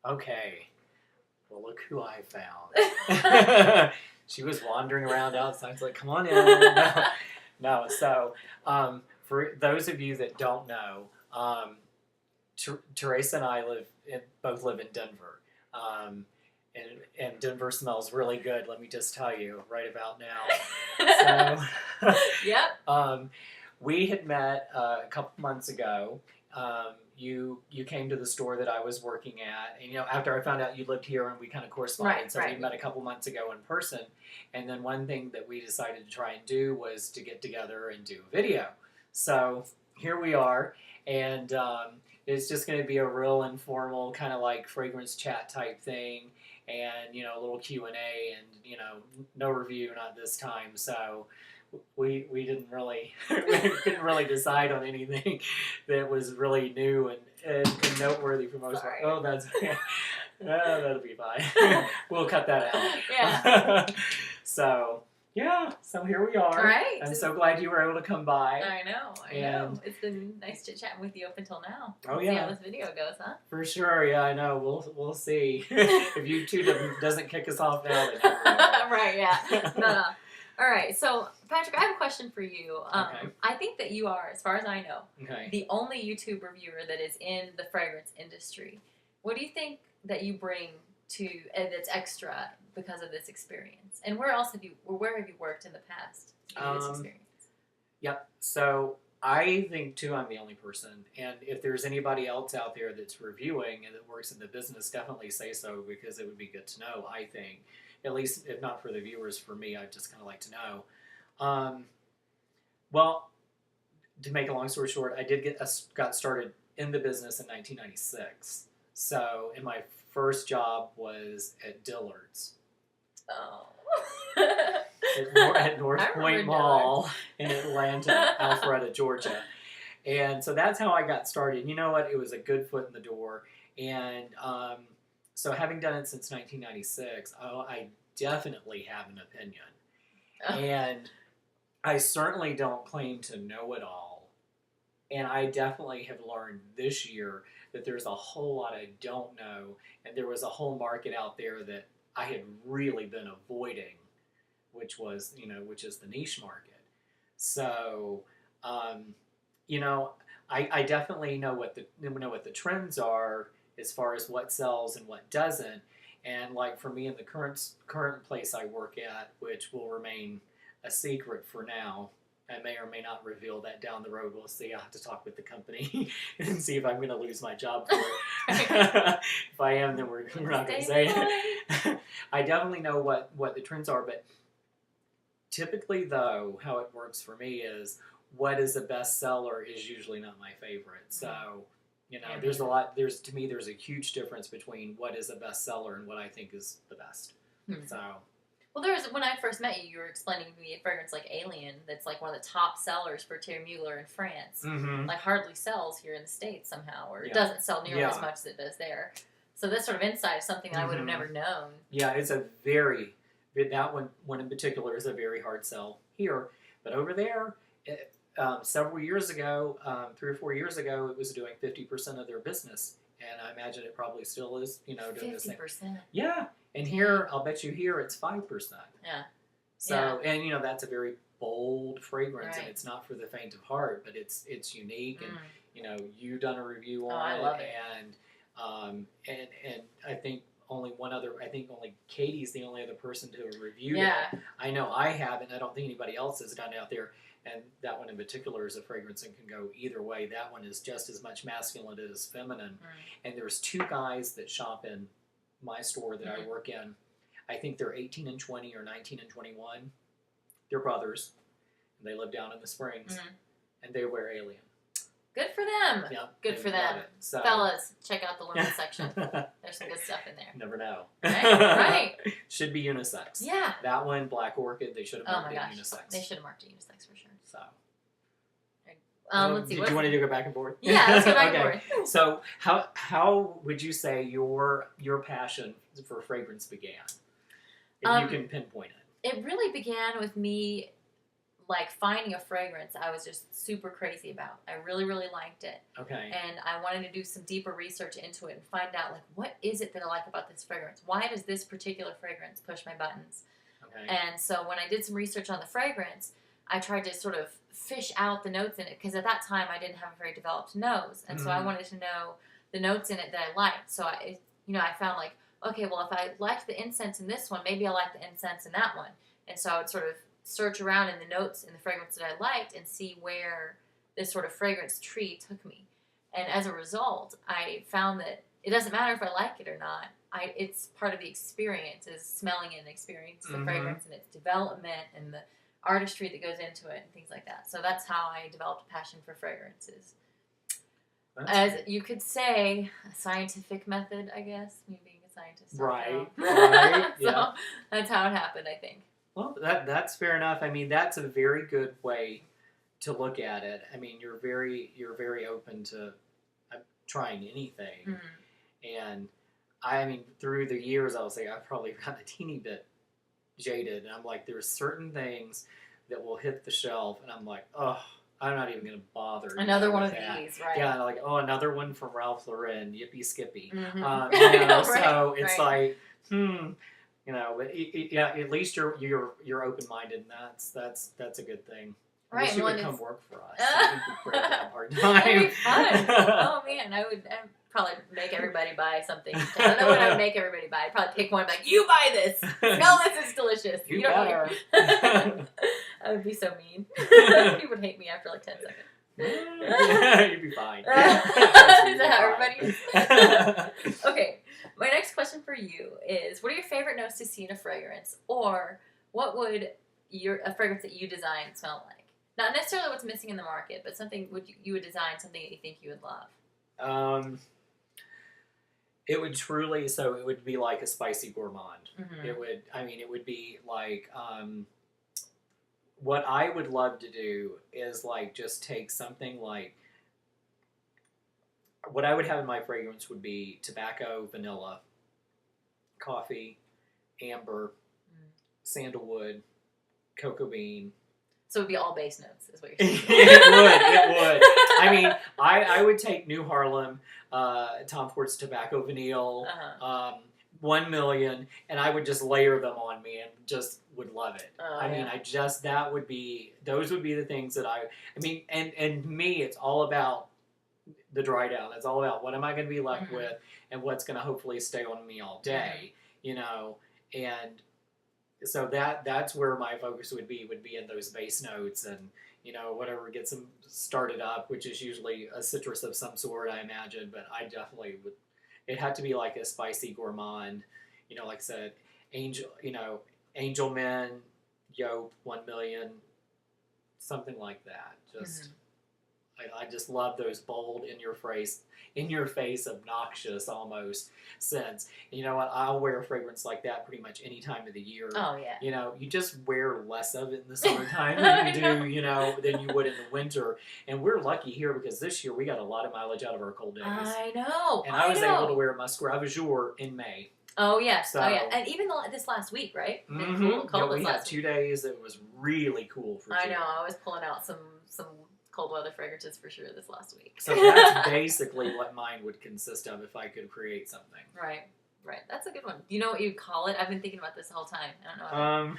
Okay. Well, look who I found. She was wandering around outside. I was like, come on in. No. No. So, for those of you that don't know, Teresa and I both live in Denver. And Denver smells really good, let me just tell you, right about now. So, Yep. We had met a couple months ago. You came to the store that I was working at, and after I found out you lived here, and we kind of corresponded. Right, so right. we met a couple months ago in person, and then one thing that we decided to try and do was to get together and do a video. So here we are, and it's just going to be a real informal kind of like fragrance chat type thing, and a little Q&A, and no review, not this time. So we didn't really we couldn't really decide on anything that was really new and noteworthy for most. Sorry. Oh, that'll be fine. We'll cut that out. Yeah. So here we are. Right. I'm so glad you were able to come by. I know. It's been nice chit-chatting with you up until now. Oh, See yeah. how this video goes, huh? For sure, yeah, I know. We'll see. If YouTube doesn't kick us off now, then Right, yeah. No. All right, so Patrick, I have a question for you. Okay. I think that you are, as far as I know, Okay. the only YouTube reviewer that is in the fragrance industry. What do you think that you bring to that's extra because of this experience? And where have you worked in the past through this experience? Yep. So I think too I'm the only person, and if there's anybody else out there that's reviewing and that works in the business, definitely say so, because it would be good to know. I think, at least if not for the viewers, for me, I'd just kind of like to know. Well, to make a long story short, I got started in the business in 1996. So, and my first job was at Dillard's. Oh. At North Point Mall in Atlanta, Alpharetta, Georgia. And so that's how I got started. And you know what? It was a good foot in the door. And so having done it since 1996, I definitely have an opinion. And I certainly don't claim to know it all. And I definitely have learned this year that there's a whole lot I don't know. And there was a whole market out there that I had really been avoiding, which is the niche market. So, I definitely know what the trends are as far as what sells and what doesn't. And like for me in the current place I work at, which will remain a secret for now, I may or may not reveal that down the road. We'll see. I'll have to talk with the company and see if I'm going to lose my job for it. If I am, then we're not going to say it. I definitely know what the trends are, but typically, though, how it works for me is what is a bestseller is usually not my favorite. So, there's to me, there's a huge difference between what is a bestseller and what I think is the best. So. Well, when I first met you, you were explaining to me a fragrance like Alien that's like one of the top sellers for Thierry Mugler in France. Mm-hmm. Like hardly sells here in the States somehow, or it doesn't sell nearly as much as it does there. So this sort of insight is something that I would have never known. Yeah, it's that one in particular is a very hard sell here. But over there, several years ago, 3 or 4 years ago, it was doing 50% of their business. And I imagine it probably still is, doing the same. 50%? Yeah. And here, I'll bet you here it's 5%. Yeah. So, and that's a very bold fragrance, right. And it's not for the faint of heart, but it's unique, and you've done a review on I love it. And I think only Katie's the only other person to have reviewed it. I know I haven't. I don't think anybody else has done it out there. And that one in particular is a fragrance and can go either way. That one is just as much masculine as feminine. And there's 2 guys that shop in my store that I work in. I think they're 18 and 20 or 19 and 21. They're brothers. And they live down in the Springs. And they wear Alien. Good for them. Yeah, good for them. So, fellas, check out the women's section. There's some good stuff in there. Never know. Right. Should be unisex. Yeah. That one, Black Orchid, they should have marked it unisex. They should have marked it unisex for sure. So. Let's see. Did you want to go back and forth? Yeah, let's go back and forth. So how would you say your passion for fragrance began? If you can pinpoint it. It really began with me like finding a fragrance I was just super crazy about. I really, really liked it. Okay. And I wanted to do some deeper research into it and find out, like, what is it that I like about this fragrance? Why does this particular fragrance push my buttons? Okay. And so when I did some research on the fragrance, I tried to sort of fish out the notes in it, because at that time I didn't have a very developed nose. And so I wanted to know the notes in it that I liked. So I found like, okay, well, if I liked the incense in this one, maybe I like the incense in that one. And so I would sort of search around in the notes in the fragrance that I liked and see where this sort of fragrance tree took me. And as a result, I found that it doesn't matter if I like it or not. It's part of the experience, is smelling it and experiencing the fragrance and its development and the artistry that goes into it and things like that. So that's how I developed a passion for fragrances. As you could say, a scientific method, I guess, me being a scientist. Right. So Yeah. that's how it happened, I think. Well, that's fair enough. I mean, that's a very good way to look at it. I mean, you're very open to trying anything, and I mean, through the years, I would say I've probably gotten a teeny bit jaded, and I'm like, there's certain things that will hit the shelf, and I'm like, oh, I'm not even going to bother. Another one of that. these, right? Yeah, like, oh, another one from Ralph Lauren, yippee skippy. Right, So it's right. like, but yeah, at least you're open minded, and that's a good thing. I Right, wish you well, would and come it's- work for us. I think we'd break down a hard time. That'd be fun. Oh man, I'd probably make everybody buy something. I don't know what I would make everybody buy. I'd probably pick one and be like, you buy this. Smell this, it's delicious. You don't better. I would be so mean. People would hate me after like 10 seconds. You'd be fine. Is that how everybody is? Okay, my next question for you is, what are your favorite notes to see in a fragrance? Or what would a fragrance that you design smell like? Not necessarily what's missing in the market, but something you would design something that you think you would love. It would truly, so it would be like a spicy gourmand. Mm-hmm. It would be like, what I would love to do is like just take something like, what I would have in my fragrance would be tobacco, vanilla, coffee, amber, sandalwood, cocoa bean. So it would be all base notes, is what you're saying. It would. I mean, I would take New Harlem, Tom Ford's Tobacco Vanille, 1 Million, and I would just layer them on me and just would love it. Those would be the things that and me, it's all about the dry down. It's all about what am I going to be left with and what's going to hopefully stay on me all day, and so that's where my focus would be in those base notes and, whatever gets them started up, which is usually a citrus of some sort, I imagine, but I definitely would, it had to be like a spicy gourmand, like I said, Angel Men, Yope, 1 Million, something like that. Just, I just love those bold, in your face, obnoxious almost scents. And you know what? I'll wear a fragrance like that pretty much any time of the year. Oh yeah. You just wear less of it in the summertime than you do, than you would in the winter. And we're lucky here because this year we got a lot of mileage out of our cold days. I know. And I was able to wear Muscovy Azure in May. Oh yes. So, and even this last week, right? We had 2 days that was really cool for sure. I know. I was pulling out some cold weather fragrances for sure this last week. So that's basically what mine would consist of if I could create something. Right. That's a good one. Do you know what you'd call it? I've been thinking about this the whole time. I don't know.